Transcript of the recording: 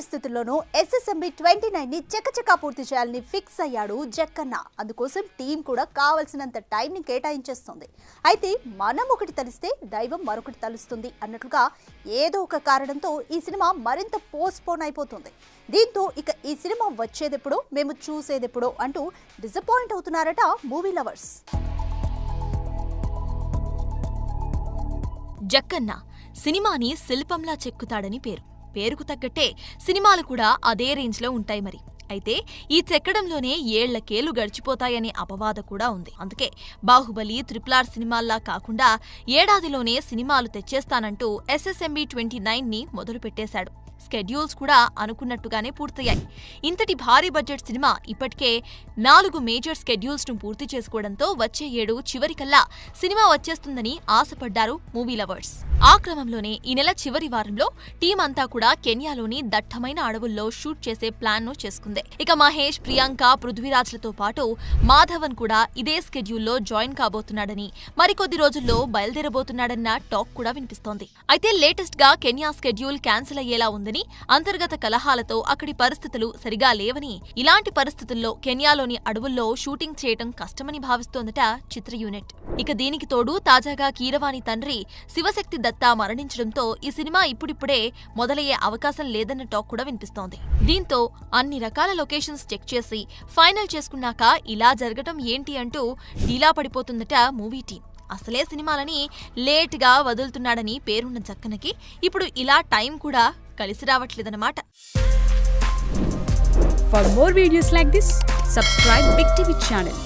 పరిస్థితుల్లోనూ SSMB 29 ని చకచకా పూర్తి చేయాలని ఫిక్స్ అయ్యాడు జక్కన్న. అందుకోసం టీం కూడా కావాల్సినంత టైం ని కేటాయించేస్తుంది. అయితే మనం ఒకటి తలిస్తే దైవం మరొకటి తలుస్తుంది అన్నట్లుగా ఏదో ఒక కారణంతో ఈ సినిమా మరింత పోస్ట్పోన్ అయిపోతుంది. దీంతో ఇక ఈ సినిమా వచ్చేదెప్పుడో మేము చూసేదెప్పుడో అంటూ డిసప్పాయింట్ అవుతున్నారట మూవీ లవర్స్. జక్కన్న సినిమాని శిల్పంలా చెక్కుతాడని పేరుకు తగ్గట్టే సినిమాలు కూడా అదే రేంజ్లో ఉంటాయి మరి. అయితే ఈ చెక్కడంలోనే ఏళ్లకేళ్లు గడిచిపోతాయనే అపవాద కూడా ఉంది. అందుకే బాహుబలి, RRR సినిమాల్లా కాకుండా ఏడాదిలోనే సినిమాలు తెచ్చేస్తానంటూ SSMB 29 ని మొదలుపెట్టేశాడు. స్కెడ్యూల్స్ కూడా అనుకున్నట్టుగానే పూర్తయ్యాయి. ఇంతటి భారీ బడ్జెట్ సినిమా ఇప్పటికే 4 మేజర్ స్కెడ్యూల్స్ ను పూర్తి చేసుకోవడంతో వచ్చే ఏడు చివరికల్లా సినిమా వచ్చేస్తుందని ఆశపడ్డారు మూవీ లవర్స్. ఆ క్రమంలోనే ఈ నెల చివరి వారంలో టీం అంతా కూడా కెన్యాలోని దట్టమైన అడవుల్లో షూట్ చేసే ప్లాన్ ను చేసుకుంది. ఇక మహేష్, ప్రియాంక, పృథ్వీరాజ్లతో పాటు మాధవన్ కూడా ఇదే స్కెడ్యూల్లో జాయిన్ కాబోతున్నాడని, మరికొద్ది రోజుల్లో బయలుదేరబోతున్నాడన్న టాక్ కూడా వినిపిస్తోంది. అయితే లేటెస్ట్ గా కెన్యా స్కెడ్యూల్ క్యాన్సిల్ అయ్యేలా ఉంది. అంతర్గత కలహాలతో అక్కడి పరిస్థితులు సరిగా లేవని, ఇలాంటి పరిస్థితుల్లో కెన్యాలోని అడవుల్లో షూటింగ్ చేయటం కష్టమని భావిస్తోందట చిత్ర యూనిట్. ఇక దీనికి తోడు తాజాగా కీరవాణి తండ్రి శివశక్తి దత్తా మరణించడంతో ఈ సినిమా ఇప్పుడిప్పుడే మొదలయ్యే అవకాశం లేదన్న టాక్ కూడా వినిపిస్తోంది. దీంతో అన్ని రకాల లొకేషన్స్ చెక్ చేసి ఫైనల్ చేసుకున్నాక ఇలా జరగటం ఏంటి అంటూ డీలా పడిపోతుందట మూవీ టీం. అసలే సినిమాలని లేట్గా వదులుతున్నాడని పేరున్న జక్కన్నకి ఇప్పుడు ఇలా టైం కూడా కలిసి రావట్లేదన్నమాట. For more videos like this, subscribe Big TV channel.